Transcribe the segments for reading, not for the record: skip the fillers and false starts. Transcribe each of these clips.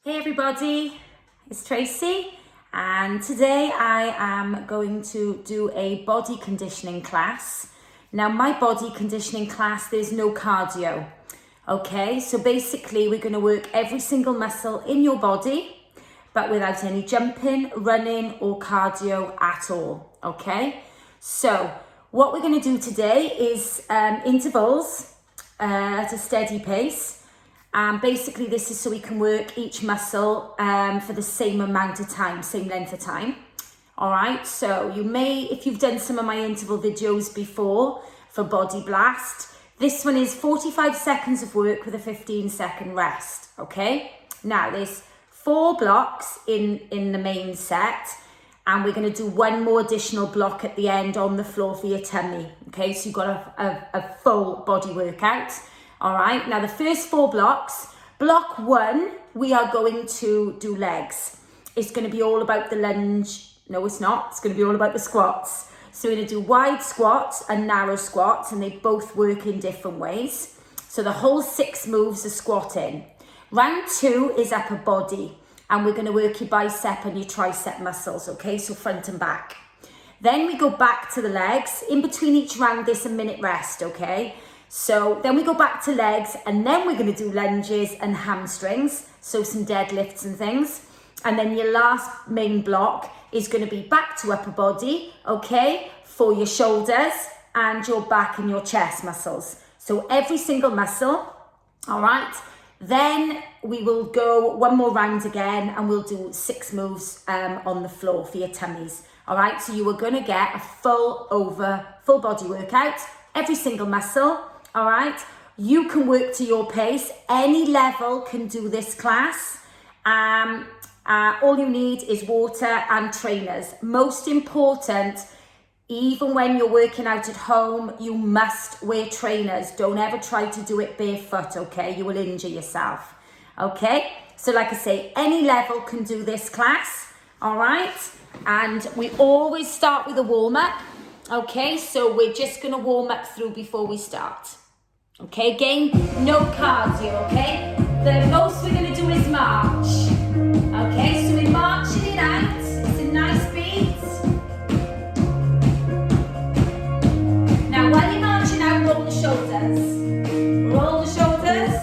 Hey everybody, it's Tracey, and today I am going to do a body conditioning class. Now my body conditioning class, there's no cardio, okay? So basically we're going to work every single muscle in your body, but without any jumping, running or cardio at all, okay? So what we're going to do today is intervals at a steady pace. Basically this is so we can work each muscle for the same amount of time, same length of time. All right, so you may, if you've done some of my interval videos before for Body Blast, this one is 45 seconds of work with a 15-second rest, okay? Now there's 4 blocks in the main set, and we're gonna do one more additional block at the end on the floor for your tummy, okay? So you've got a full body workout. All right, now the first 4 blocks, block 1, we are going to do legs. It's going to be all about the lunge. No, it's not. It's going to be all about the squats. So we're going to do wide squats and narrow squats, and they both work in different ways. So the whole 6 moves are squatting. Round 2 is upper body, and we're going to work your bicep and your tricep muscles, okay? So front and back. Then we go back to the legs. In between each round, there's a minute rest, okay? So then we go back to legs, and then we're going to do lunges and hamstrings, so some deadlifts and things. And then your last main block is going to be back to upper body, okay, for your shoulders and your back and your chest muscles. So every single muscle, all right. Then we will go one more round again, and we'll do 6 moves on the floor for your tummies, all right. So you are going to get a full body workout, every single muscle. All right, you can work to your pace. Any level can do this class. All you need is water and trainers. Most important, even when you're working out at home, you must wear trainers. Don't ever try to do it barefoot, okay? You will injure yourself, okay? So like I say, any level can do this class, all right? And we always start with a warm-up, okay? So we're just gonna warm up through before we start. Okay, again, no cardio, okay? The most we're going to do is march. Okay, so we're marching it out. It's a nice beat. Now, while you're marching out, roll the shoulders. Roll the shoulders.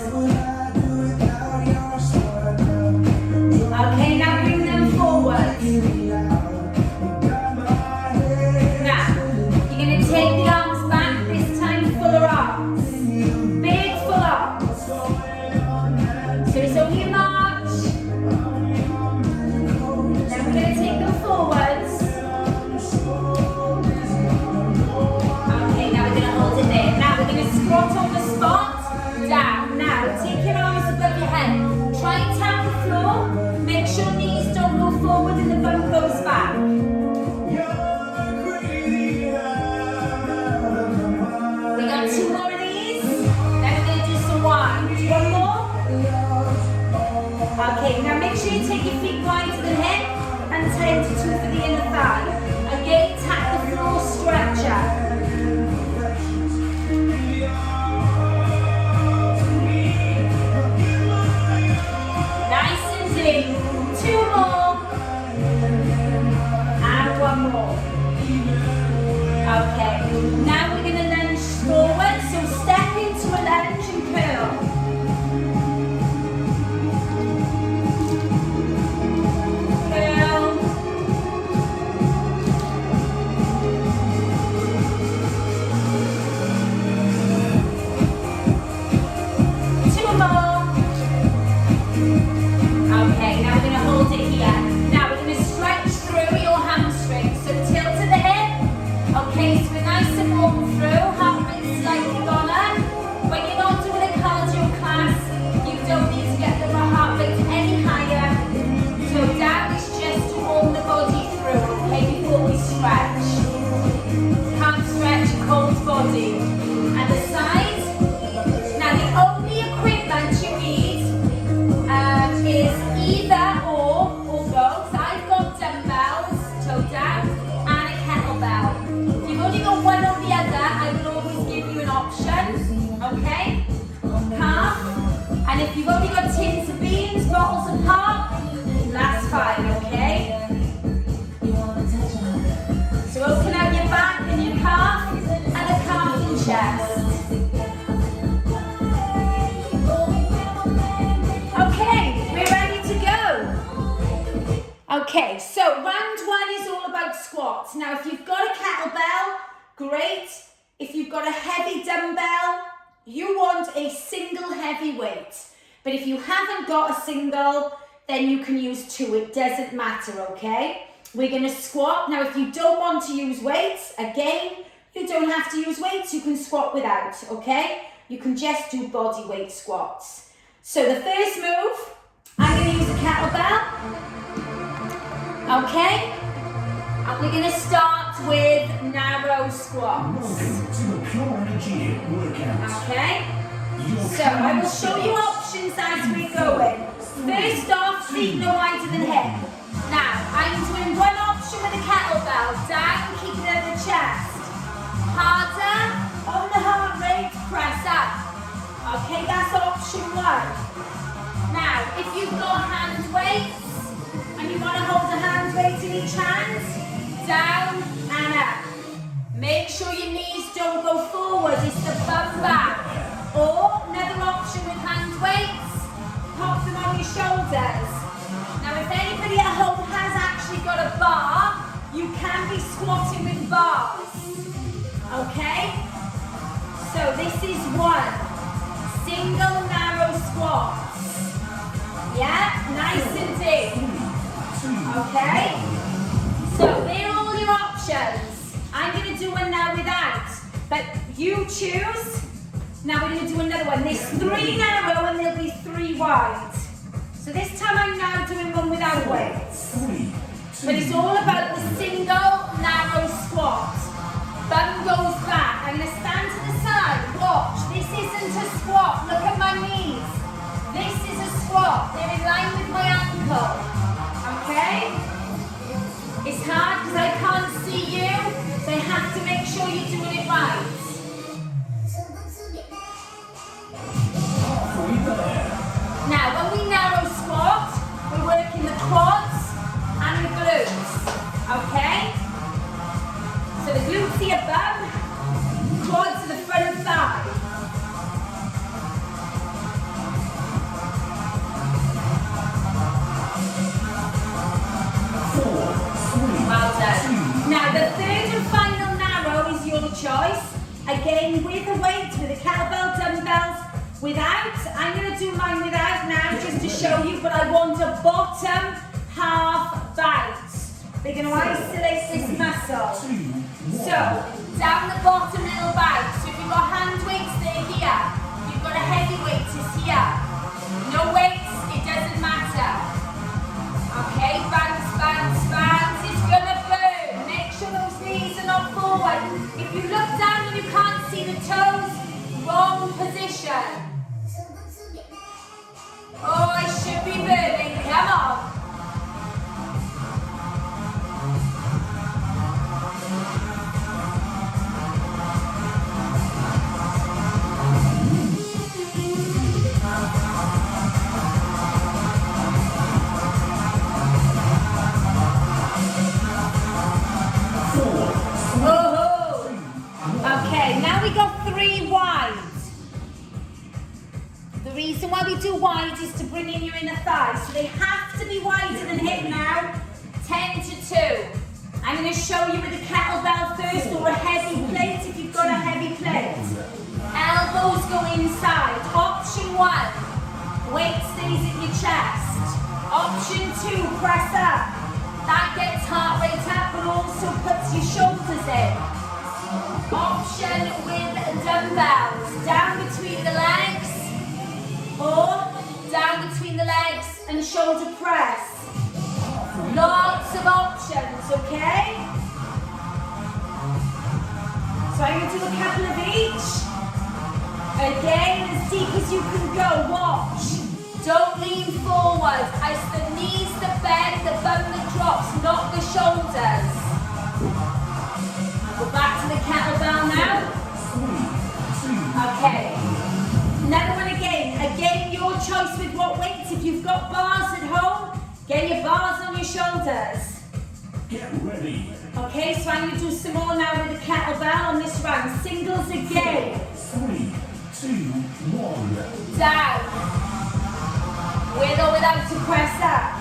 Okay, now bring them forward. Now, you're going to take the arms back, this time fuller arms. So it's only a march. Then we're going to take them forwards. Okay, now we're going to hold it there. Now we're going to squat on the spot. Down. Now take your arms above your head. Try and tap the floor. Make sure knees don't go forward and the bum goes back. We got 2 more of these. Then we're going to do some winds. 1 more. Okay, now make sure you take your feet wide to the hip and 10 to 2 for the inner thigh. Again, tap the floor stretcher. Nice and deep. 2 more. And 1 more. Okay, now we're going to lunge forward. So step into a lunge and curl. Okay, so round one is all about squats. Now, if you've got a kettlebell, great. If you've got a heavy dumbbell, you want a single heavy weight. But if you haven't got a single, then you can use two. It doesn't matter, okay? We're going to squat. Now, if you don't want to use weights, again, you don't have to use weights. You can squat without, okay? You can just do body weight squats. So the first move, I'm going to use a kettlebell. Okay, and we're going to start with narrow squats. Okay, so I will show you options as we're going. First off, feet no wider than hip. Now, I'm doing one option with a kettlebell, down, keep it at the chest. Harder, on the heart rate, press up. Okay, that's option one. Now, if you've got hand weights, and you want to hold a hand weight in each hand, down and up. Make sure your knees don't go forward, it's the bum back. Or another option with hand weights, pop them on your shoulders. Now if anybody at home has actually got a bar, you can be squatting with bars. Okay? So this is one. Single narrow squats. Yeah, nice and deep. Okay, so they're all your options. I'm going to do one now without, but you choose. Now we're going to do another one. There's 3 narrow and there'll be 3 wide. So this time I'm now doing one without weights. But it's all about the single narrow squat. Bum goes back. I'm going to stand to the side. Watch, this isn't a squat. Look at my knees. This is a squat. They're in line with my ankle. Okay? It's hard because I can't see you, so I have to make sure you're doing it right. Now, when we narrow squat, we're working the quads and the glutes. Okay? So the glutes are above, quads are the front and thigh. Well done. Now the third and final narrow is your choice. Again with a weight, with a kettlebell, dumbbells, without. I'm going to do mine without now just to show you, but I want a bottom half bounce. We're going to isolate this muscle. So down the bottom little bounce. So if you've got hand weights, they're here. If you've got a heavy weight, it's here. No weights, it doesn't matter. Okay, bounce, bounce, bounce. It's gonna burn. Make sure those knees are not forward. If you look down and you can't see the toes, wrong position. Oh, it should be burning. Come on. The reason why we do wide is to bring in your inner thighs. So they have to be wider than hip now. 10 to 2. I'm going to show you with a kettlebell first or a heavy plate if you've got a heavy plate. Elbows go inside. Option 1, weight stays in your chest. Option 2, press up. That gets heart rate up but also puts your shoulders in. Option with dumbbells. Down between the legs. Or down between the legs and shoulder press. Lots of options, okay? So I'm going to do a couple of each. Again, as deep as you can go. Watch. Don't lean forward. It's the knees that bend, the bum that drops, not the shoulders. Go back to the kettlebell now. Okay. Another one again. Again, your choice with what weights. If you've got bars at home, get your bars on your shoulders. Get ready. Okay, so I'm going to do some more now with the kettlebell on this round. Singles again. 3, 2, 1. Down. With or without to press up.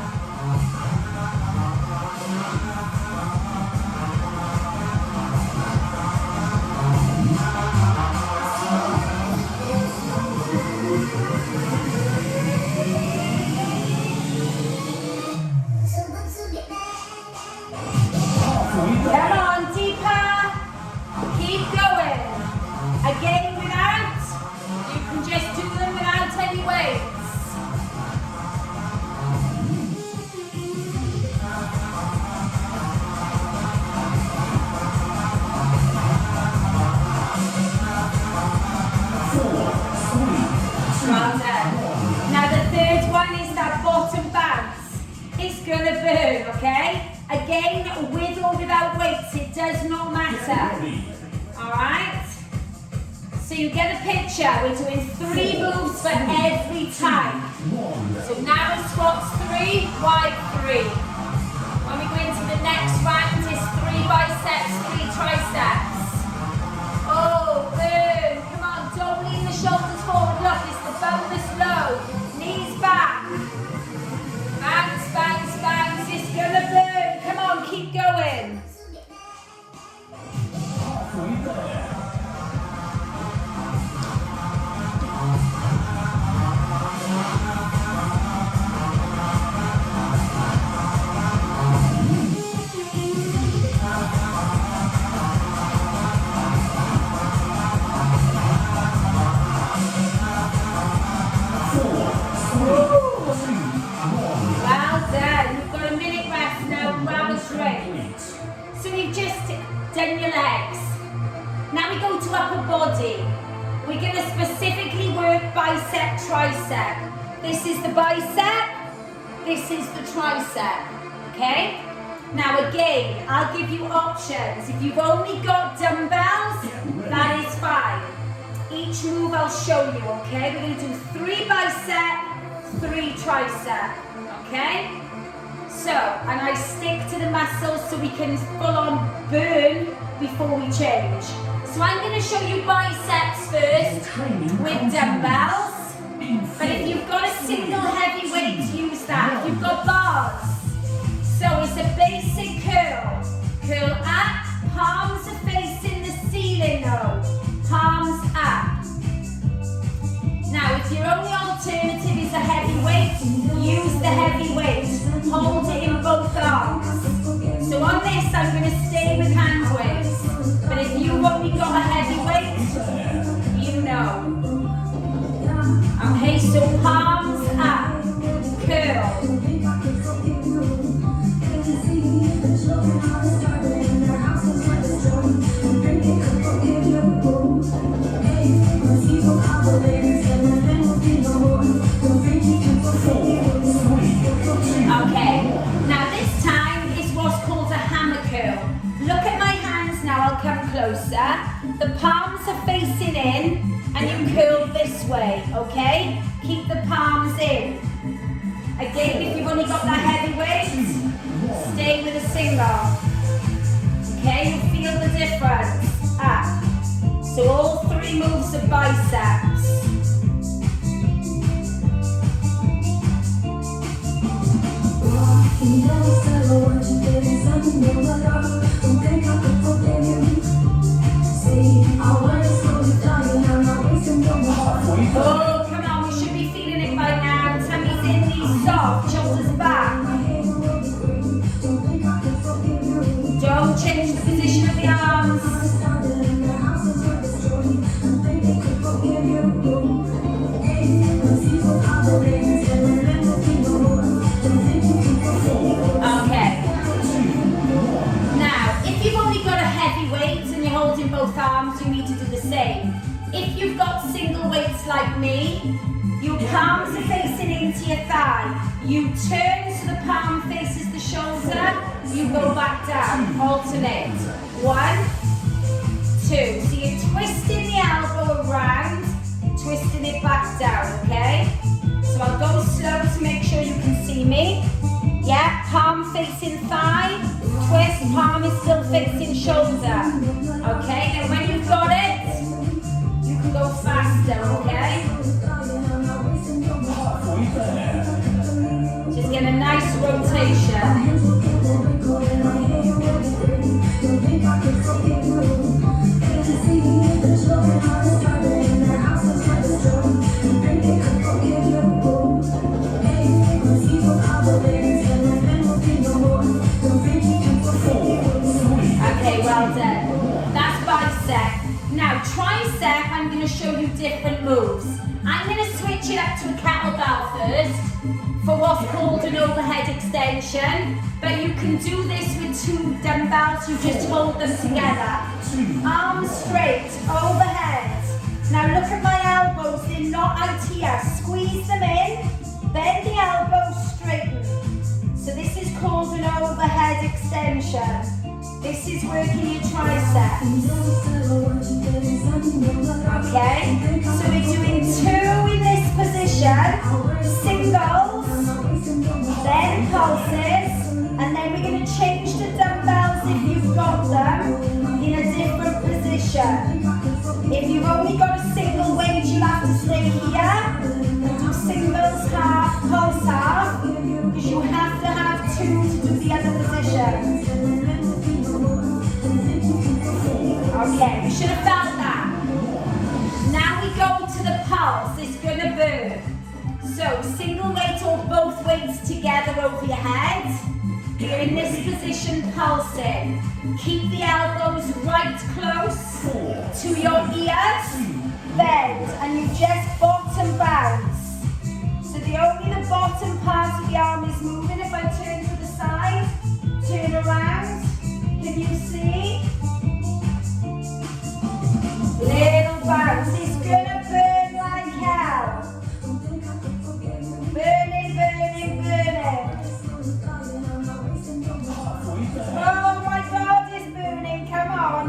gonna burn, okay? Again, with or without weights, it does not matter. Alright? So you get a picture. We're doing 3 moves for every time. So narrow squats 3, wide 3. When we go into the next round, it's 3 biceps, 3 triceps. Oh, burn. Come on, don't lean the shoulders forward. Look, it's the bonus low. Knees back. Bounce, bounce, bounce. It's gonna burn. Come on, keep going. So we've just done your legs. Now we go to upper body. We're going to specifically work bicep, tricep. This is the bicep, this is the tricep, okay? Now again, I'll give you options. If you've only got dumbbells, that is fine. Each move I'll show you, okay? We're going to do 3 bicep, 3 tricep, okay? So, and I stick to the muscles so we can full on burn before we change. So I'm going to show you biceps first with dumbbells. But if you've got a single heavy weight, use that. If you've got bars. So it's a basic curl. Curl up, palms are facing the ceiling though. Palms up. Now if your only alternative is a heavy weight, use the heavy weight. Hold it in both arms. So on this, I'm going to stay with hand weights. But if you've only got a heavy weight, you know. Okay, so palms up, curl. Okay, now this time is what's called a hammer curl. Look at my hands now, I'll come closer. The palms are facing in and you curl this way, okay? Keep the palms in. Again, if you've only got that heavy weight, stay with a single. Okay, you feel the difference. Up. So all 3 moves of biceps. Oh, come on, we should be feeling it by now. Tummy's in, knees soft, shoulders back. Don't change the position of the arms. Okay. Now, if you've only got a heavy weight and you're holding both arms, you need to do the same. If you've got single weights like me, your palms are facing into your thigh. You turn so the palm faces the shoulder, you go back down, alternate. 1, 2. So you're twisting the elbow around, twisting it back down, okay? So I'll go slow to make sure you can see me. Yeah, palm facing thigh, twist, palm is still facing shoulder. Okay, now when you've got it, you can go faster, okay? Just get a nice rotation. Okay, well done. That's bicep. Now tricep, I'm going to show you different moves. I'm going to switch it up to a kettlebell first for what's called an overhead extension. But you can do this with 2 dumbbells, you just hold them together. Arms straight, overhead. Now look at my elbows, they're not out here. Squeeze them in, bend the elbows, straighten. So this is extension. This is working your triceps. Okay, so we're doing 2 in this position, singles, then pulses, and then we're going to change the dumbbells if you've got them in a different position. If you've only got a single weight, you'll have to stay here and do singles half, pulse half, because you have to have 2 to do the other position. Okay, you should have felt that. Now we go to the pulse, it's gonna burn. So single weight or both weights together over your head. You're in this position pulsing. Keep the elbows right close to your ears. Bend, and you just bottom bounce. So the bottom part of the arm is moving. If I turn to the side, turn around, can you see? Little bounce, it's gonna burn like hell. Burning, burning, burning. Oh my God, it's burning, come on.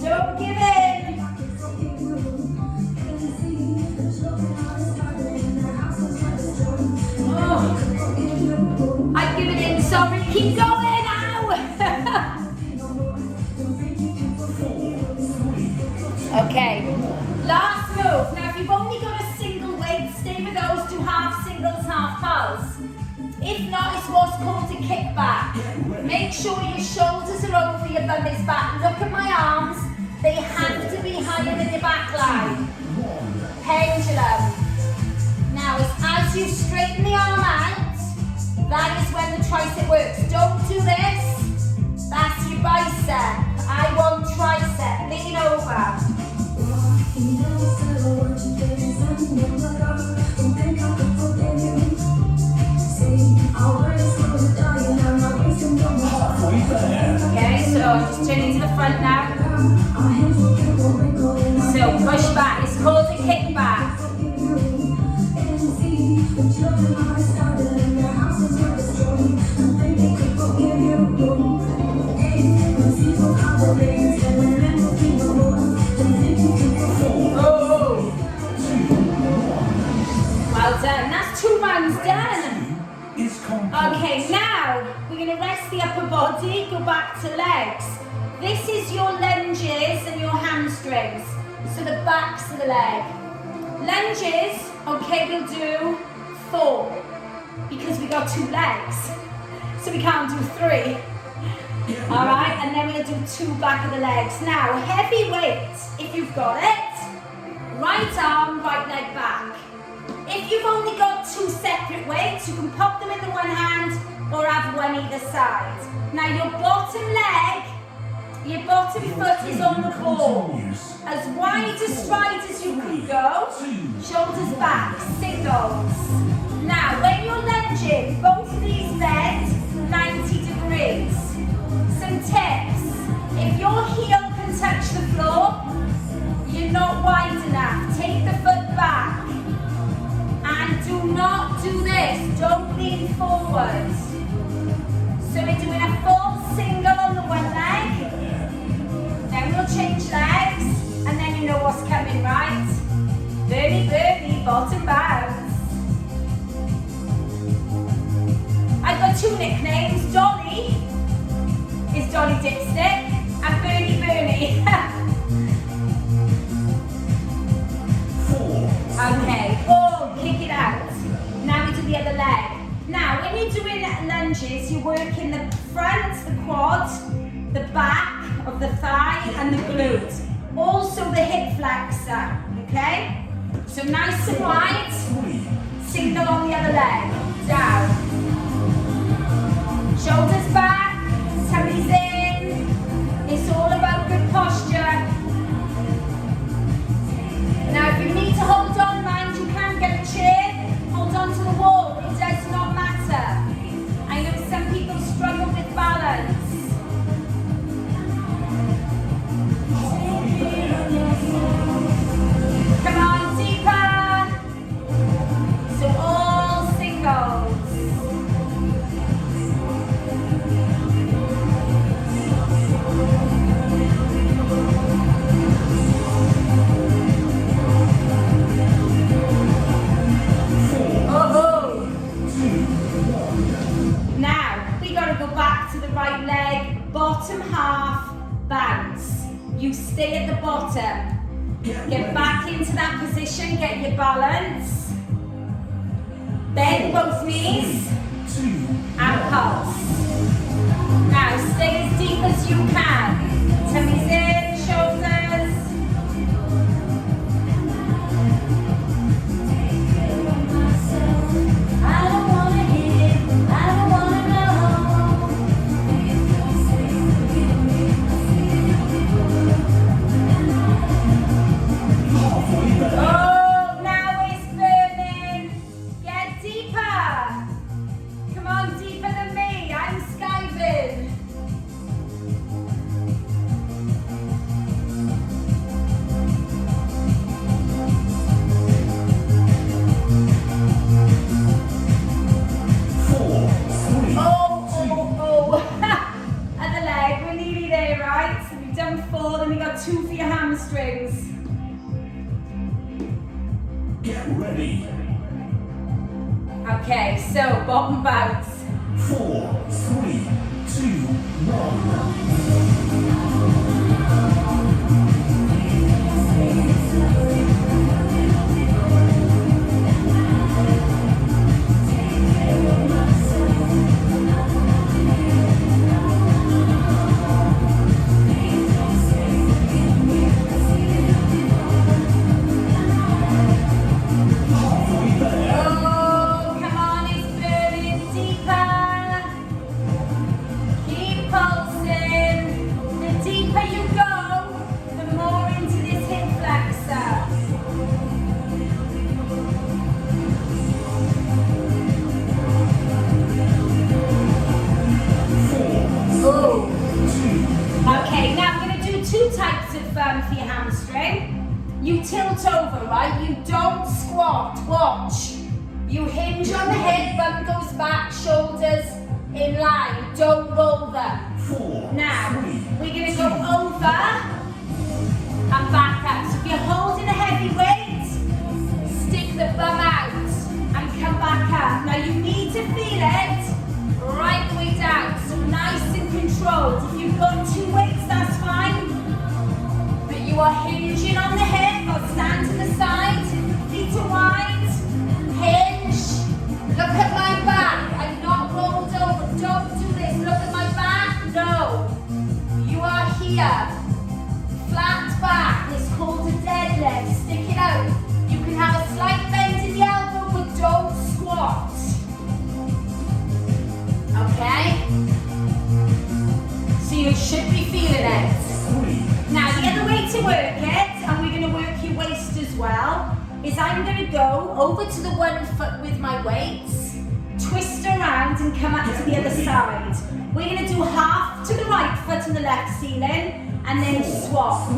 Don't give in. Oh, I've given in, sorry, keep going now. Okay, last move. Now if you've only got a single weight, stay with those, do half singles, half pulse. If not, it's what's called a kickback. Make sure your shoulders are over your bum is back. Look at my arms, they have to be higher than your back line. Pendulum. Now as you straighten the arm out, that is when the tricep works. Don't do this, that's your bicep. I want tricep, lean over. Okay, so just turning to the front now. So push back, it's called a kickback. Oh, well done, that's 2 rounds done. Okay, now we're going to rest the upper body, go back to legs. This is your lunges and your hamstrings, so the backs of the leg. Lunges, okay, we'll do 4, because we got 2 legs, so we can't do 3. Alright, and then we'll do 2 back of the legs. Now, heavy weight, if you've got it, right arm, right leg back. If you've only got 2 separate weights, you can pop them in the one hand or have one either side. Now your bottom leg, your bottom foot is on the ball. As wide as stride as you can go, shoulders back, singles. Now when you're lunging, both of these bend 90 degrees. Some tips, if your heel can touch the floor, you're not wide enough. Take the foot back. And do not do this, don't lean forward. So we're doing a full single on the one leg, then we'll change legs, and then you know what's coming, right? Birdie, birdie, bottom bounce. I've got 2 nicknames, Dolly is Dolly Dipstick, and Bernie Bernie. Okay, kick it out. Now we do the other leg. Now, when you're doing lunges, you're working the front, the quad, the back of the thigh, and the glute. Also the hip flexor, okay? So nice and wide, single on the other leg. Down. Shoulders back, tummies in. It's all about good posture. Now, if you need to hold on, mind you can get a chair, hold on to the wall, it does not matter. I know some people struggle with balance. Come on, deeper. that position, get your balance. Bend both knees and pulse. Now stay as deep as you can. Tummies in, shoulders. I don't wanna hear, I don't wanna know. Oh, now it's burning. Get deeper. Come on, deeper than me. I'm skiving. Other leg, we're nearly there, right? So we've done 4, then we got 2 for your hamstrings. Get ready. Okay, so bottom bounce. 4, 3, 2, 1. Oh, come on, it's burning deeper. Keep pulsing. The deeper you go, the more into this hip flexor. Oh. Okay, now I'm going to do 2 types of for your hamstring. You tilt over, right? You don't squat. Watch. You hinge on the hip, bum goes back, shoulders in line. Don't roll them. 4. Now, we're going to go over and back up. So if you're holding a heavy weight, stick the bum out and come back up. Now you need to feel it right the way down. So nice and controlled. If you've got 2 weights, that's fine. But you are hinging on the hip. I'll stand to the side. Feet are wide. Hinge. Look at my back. I'm not rolled over. Don't do this. Look at my back. No. You are here. Flat back. It's called a deadlift. Stick it out. You can have a slight bend in the elbow, but don't squat. Okay? So you should be feeling it. Now the other way to work it, and we're going to work your waist as well, is I'm going to go over to the one foot with my weights, twist around and come up to the other side. We're going to do half to the right foot and the left ceiling, and then swap.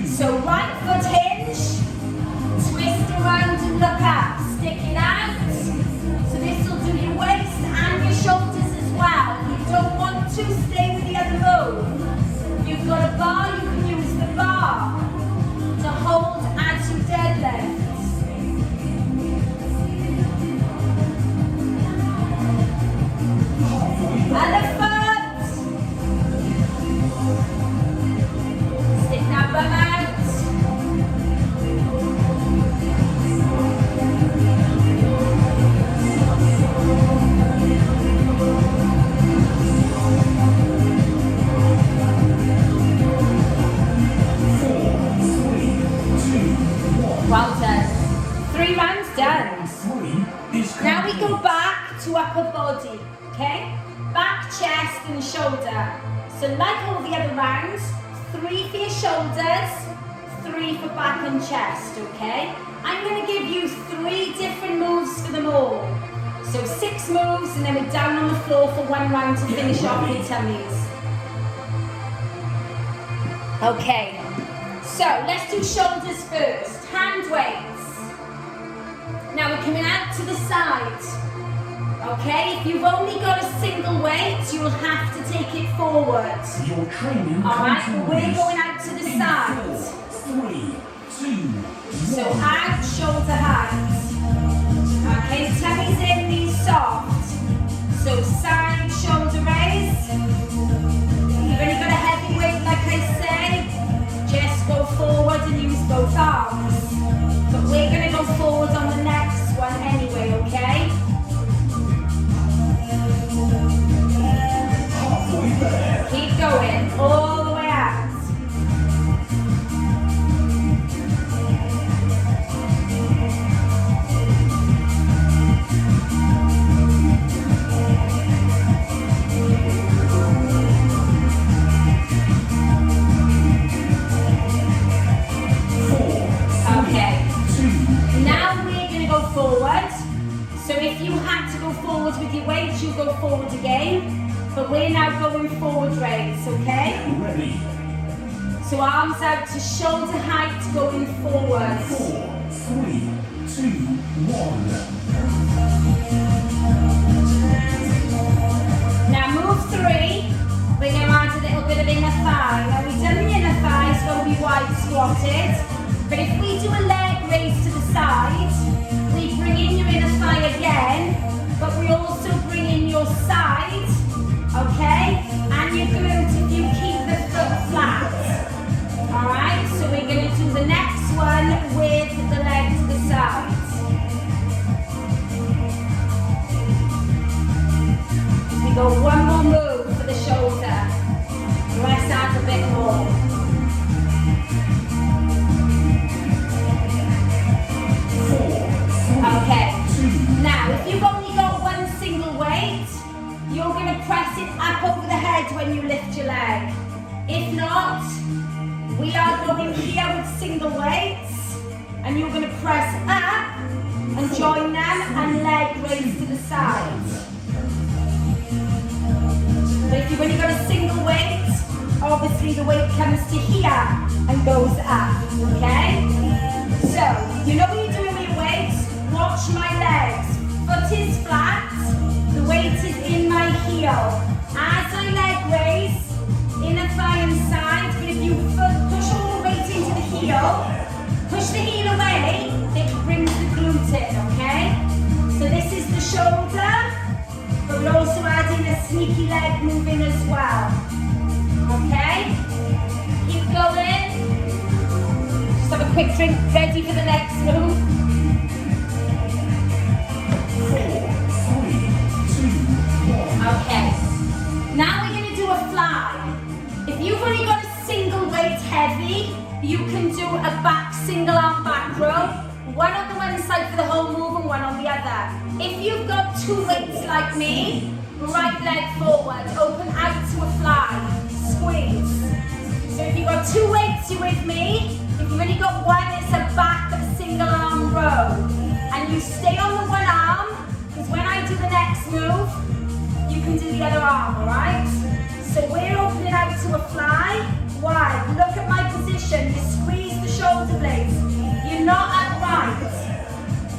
So right foot hinge, twist around and look up, stick it out. So this will do your waist and your shoulders as well. If you don't want to, stay with the other move. If you've got a bar, you can use the bar to hold as you deadlift. Other foot. Stick that bum out. Well done. 3 rounds done. Now we go back to upper body, okay? Back, chest and shoulder. So like all the other rounds, 3 for your shoulders, 3 for back and chest, okay? I'm going to give you 3 different moves for them all. So 6 moves and then we're down on the floor for 1 round to finish off your tummies. Okay, so let's do shoulders first. Hand weights. Now we're coming out to the side. Okay, if you've only got a single weight, you'll have to take it forward. Your training Alright, we're going out to the side. 4, 3, 2, 1. So out, shoulder height. Okay, tummy's in, knees soft. So side, shoulder raise. You've only got a heavy weight, like I say, just go forward and use both arms. forward. So if you had to go forward with your weights, you go forward again. But we're now going forward raise, okay? Ready. So arms out to shoulder height, going forward. 4, 3, 2, 1. Now move 3. We're going to add a little bit of inner thigh. Now we've done the inner thighs when we wide squatted. But if we do a leg raise to the side, we bring in your inner thigh again, but we also bring in your side, okay? And your glute if you keep the foot flat. Alright, so we're going to do the next one with the leg to the side. We go one more move for the shoulder. Rest out a bit more. Okay, now if you've only got one single weight, you're going to press it up over the head when you lift your leg. If not, we are going here with single weights, and you're going to press up and join them and leg raise to the side. But if you've only got a single weight, obviously the weight comes to here and goes up, okay? So, you know what you're doing with your weights? Watch my legs. Foot is flat, the weight is in my heel. As I leg raise, inner thigh and side, but if you push all the weight into the heel, push the heel away, it brings the glute in, okay? So this is the shoulder, but we're also adding a sneaky leg move in as well. Okay? Keep going. Just have a quick drink, ready for the next move. 4, 3, 2, 1. Okay. Now we're going to do a fly. If you've only got a single weight heavy, you can do a back single arm back row. One on the one side for the whole move and one on the other. If you've got 2 weights like me, right leg forward, open out to a fly, squeeze. So if you've got 2 weights, you're with me. If you've only got one, it's a back single arm row. And you stay on the one arm, because when I do the next move, you can do the other arm, alright? So we're opening out to a fly. Wide. Look at my position. You squeeze the shoulder blades. You're not upright.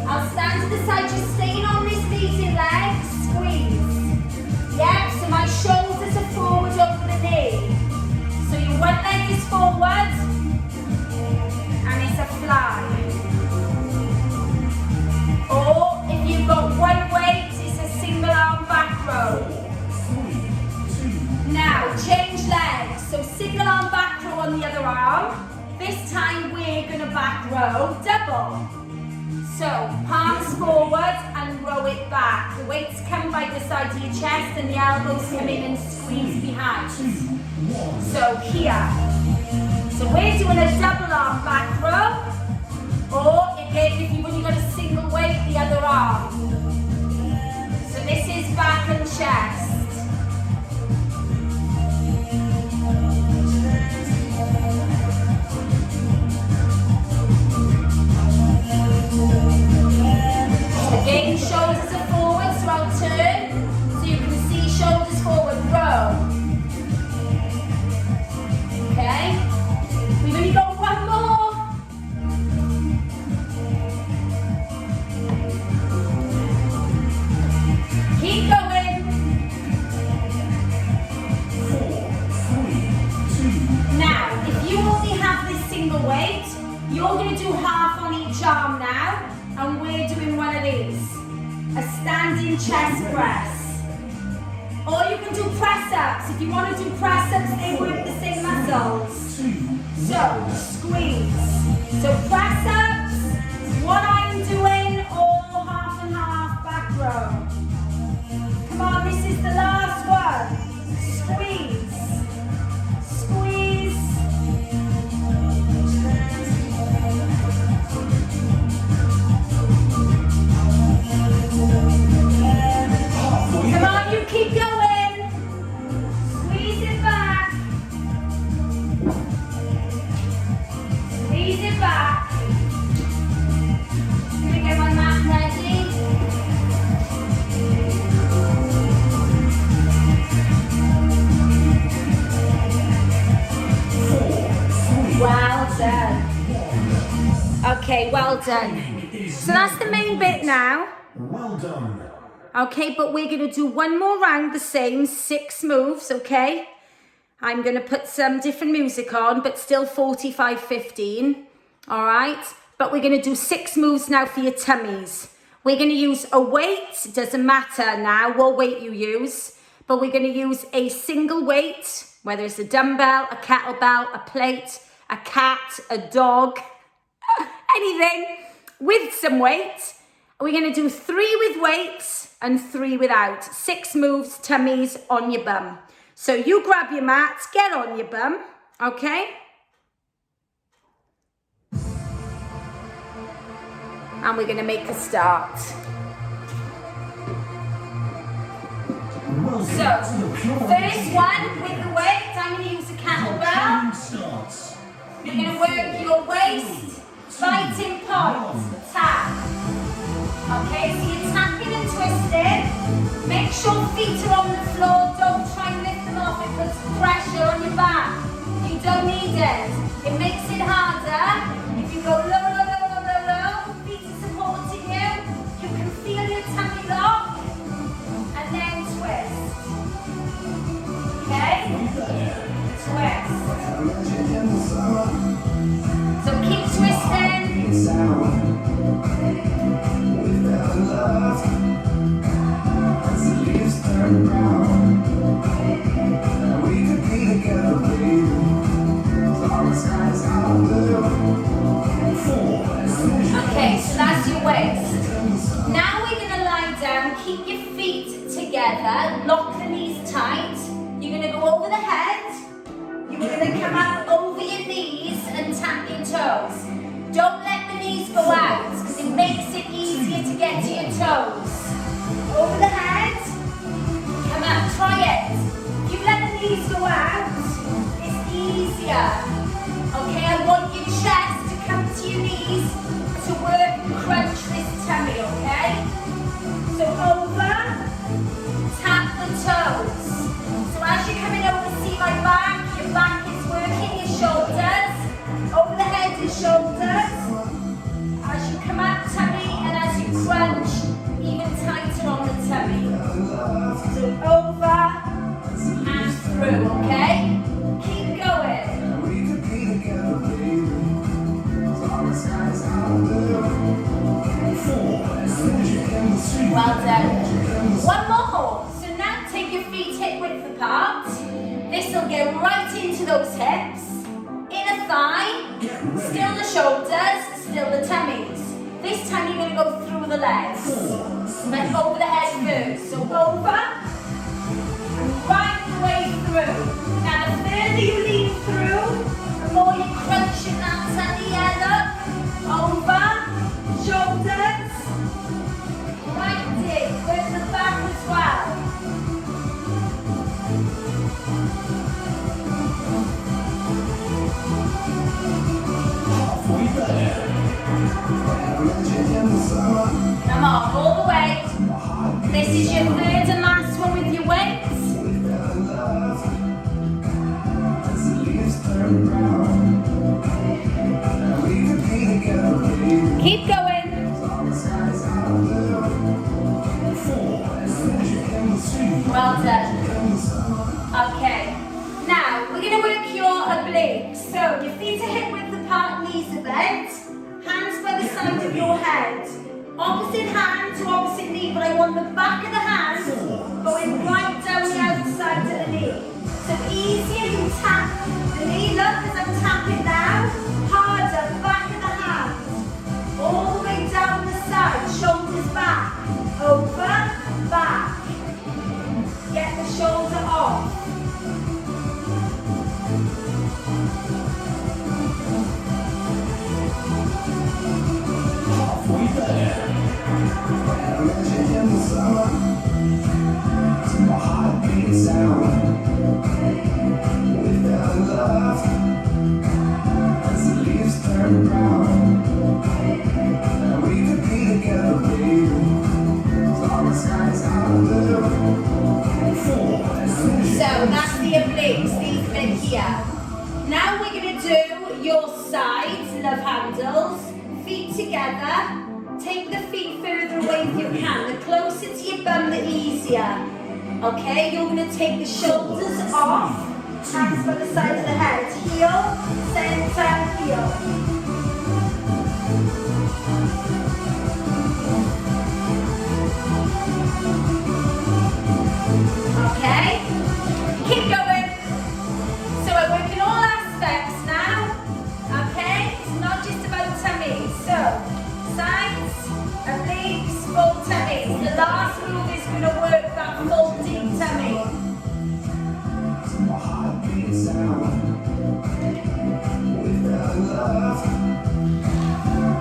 I'll stand to the side, just staying on this leading leg, squeeze. Yeah, so my shoulders are forward over the knee. So your one leg is forward, and it's a fly. Or if you've got one weight, it's a single arm back row. Now, change legs. So single arm back row on the other arm. This time we're going to back row double. So palms forward and row it back. The weights come by the side of your chest and the elbows come in and squeeze behind. So here. So we're doing a double arm back row. Or again, if you've only got a single weight, the other arm. So this is back and chest. Again, shoulders are forward, so I'll turn. So you can see shoulders forward, row. Okay? We've only got one more. Keep going. 4, 3, 2. Now, if you only have this single weight, you're going to do half on each arm now. And we're doing one of these, a standing chest press. Or you can do press-ups. If you want to do press-ups, they work the same muscles. So, squeeze. So press-ups, what I'm doing, or half and half back row. Come on, this is the last one. Squeeze. Squeeze. Come on, you keep going. Squeeze it back. Squeeze it back. I'm gonna get my Okay, well done. So that's the main bit now. Well done. Okay, but we're gonna do one more round, the same, 6 moves, okay? I'm gonna put some different music on, but still 45-15, all right? But we're gonna do 6 moves now for your tummies. We're gonna use a weight, doesn't matter now what weight you use, but we're gonna use a single weight, whether it's a dumbbell, a kettlebell, a plate, a cat, a dog, anything with some weight. We're gonna do 3 with weights and 3 without. 6 moves, tummies on your bum. So you grab your mat, get on your bum, okay? And we're gonna make a start. So, first one with the weight, I'm gonna use a kettlebell. You're gonna work your waist, fighting point, tap. Okay, so you're tapping and twisting. Make sure feet are on the floor, don't try and lift them off, it puts pressure on your back. You don't need it. It makes it harder. If you go low, low, low, low, low, low, feet are supporting you, you can feel your tummy lock, and then twist. Okay? Twist. So keep twisting. Okay, so that's your waist. Now we're going to lie down, keep your feet together, lock the knees tight. You're going to go over the head. You're going to come up over your knees and tap your toes. Don't let the knees go out because it makes it easier to get to your toes. Over the head. Come up, try it. If you let the knees go out, it's easier. Okay, I want your chest to come to your knees to work and crunch this tummy, okay? So over, tap the toes. So as you're coming over, see my back, your back is working, your shoulders. Over the head, your shoulders. As you come up, tummy, and as you crunch, even tighter on the tummy. So over and through, okay? Keep going. Well done. One more hold. So now take your feet hip width apart. This will get right into those hips. Inner thigh, still the shoulders, still the tummies. This time you're going to go through the legs. But over the head first. So over and right the way through. Now the further you lean through, the more you crunch in that tummy head up. Over, shoulders, right in, work the back as well. Come on, all the way. This is your 3rd and last one with your weights. Keep going. Well done. Okay. Now, we're going to work your obliques. So, your feet are hip width apart, knees are bent. Hands by the side of your head. Opposite hand to opposite knee, but I want the back of the hand going right down the outside of the knee. So easier you tap the knee, look as I'm tapping now. Harder, back of the hand. All the way down the side, shoulders back. Over, back. Get the shoulder off. So that's the obliques, these bit here. Now we're going to do your sides, love handles. Feet together. Take the feet further away if you can. The closer to your bum, the easier. Okay, you're going to take the shoulders off. Hands by the side of the head. Heel, center, heel. Okay, keep going. So we're working all aspects now. Okay, it's not just about tummy. So, sides, obliques, full tummies. The last move is going to work that full deep tummy. My heart beats out without love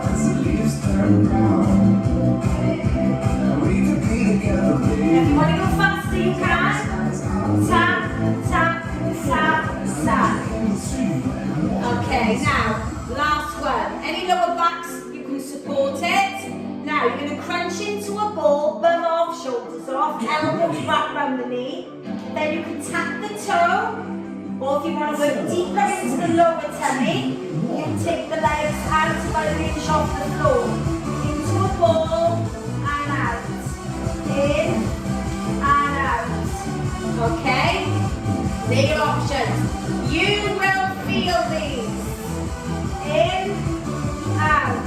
as the leaves turn brown. We could be together, baby. If you want to go faster, you can. Tap, tap, tap, tap. Okay, now, last one. Any lower backs, you can support it. Now, you're going to crunch into a ball, bum off, shoulders off, elbows back round the knee. Then you can tap the toe, or if you want to work deeper into the lower tummy, you can take the legs out about an inch off the floor. Into a ball, and out. In, and out. Okay? They're your options. You will feel these. In, out.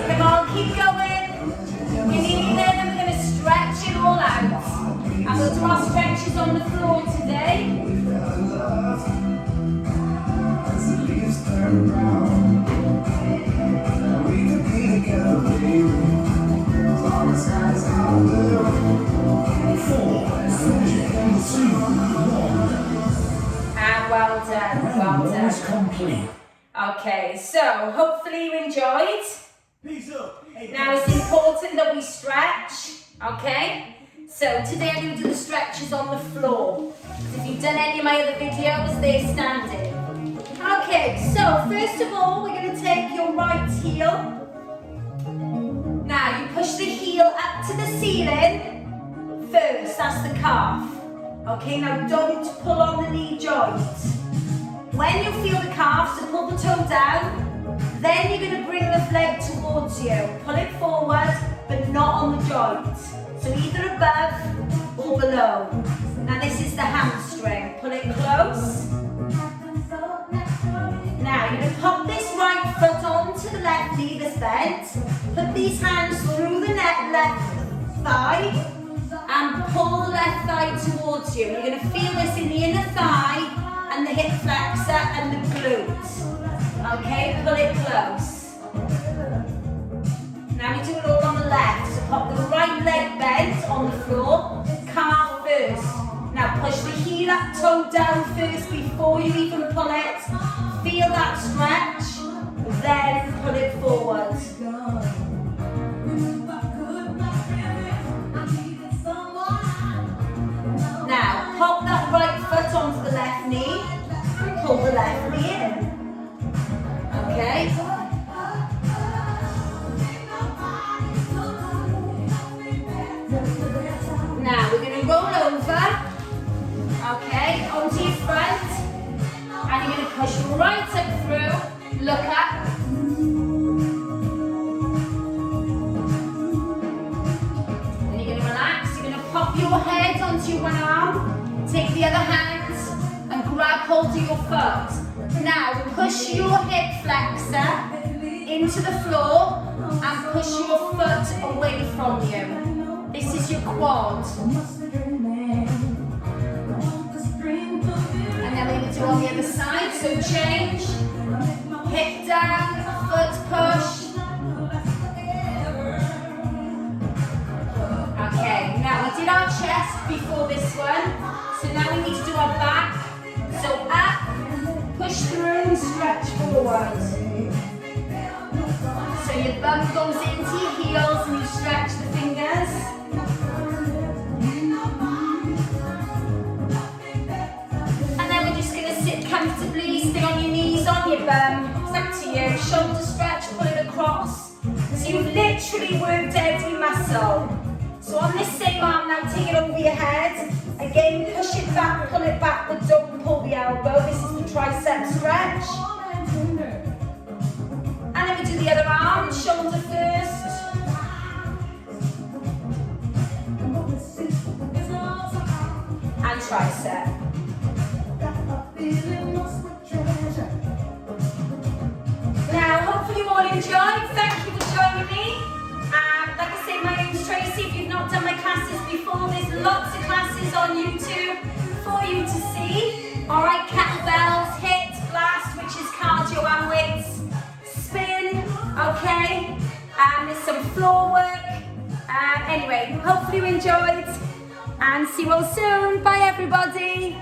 Come on, keep going. You're nearly there, then we're going to stretch it all out. And we'll do our stretches on the floor today. Without love as the leaves turn brown. We could be together, baby. As long as skies out blue. 4, 3, 2, 1. And well done, well Round one is done. complete. Okay, so hopefully you enjoyed. Peace up. Now it's important that we stretch, okay? So today I'm going to do the stretches on the floor. If you've done any of my other videos, they're standing. Okay, so first of all, we're going to take your right heel. Now you push the heel up to the ceiling first, that's the calf. Okay, now don't pull on the knee joint. When you feel the calf, so pull the toe down, then you're going to bring the leg towards you. Pull it forward, but not on the joint. So either above or below. Now this is the hamstring. Pull it close. Now you're going to pop this right foot onto the left knee that's bent. Put these hands through the left thigh and pull the left thigh towards you. You're going to feel this in the inner thigh and the hip flexor and the glute. Okay, pull it close. Now we do it all on the left. So pop the right leg bent on the floor, calf first. Now push the heel up, toe down first before you even pull it. Feel that stretch, then pull it forward. Now pop that right foot onto the left knee and pull the left knee in. Okay? Now we're going to roll over, okay, onto your front, and you're going to push right up through, look up, and you're going to relax. You're going to pop your head onto your one arm, take the other hand, and grab hold of your foot. Now push your hip flexor into the floor and push your foot away from you. This is your quad. And then we're going to do on the other side. So change, hip down, foot push. Okay, now we did our chest before this one. So now we need to do our back. So up, push through, stretch forward. So your bum goes into your heels and you stretch the fingers. And then we're just going to sit comfortably, stay on your knees, on your bum. It's up to you. Shoulder stretch, pull it across. So you've literally worked every muscle. So on this same arm now, take it over your head. Again, push it back, pull it back, but don't pull the elbow. This is the tricep stretch. And then we do the other arm, shoulder first. And tricep. Now, hopefully you all enjoyed. Thank you for joining me. Like I say, my name's Tracey. If you've not done my classes before, there's lots of classes on YouTube for you to see. All right, kettlebells, HIIT, blast, which is cardio and weights, spin, okay? There's some floor work. Anyway, hopefully you enjoyed and see you all soon. Bye, everybody.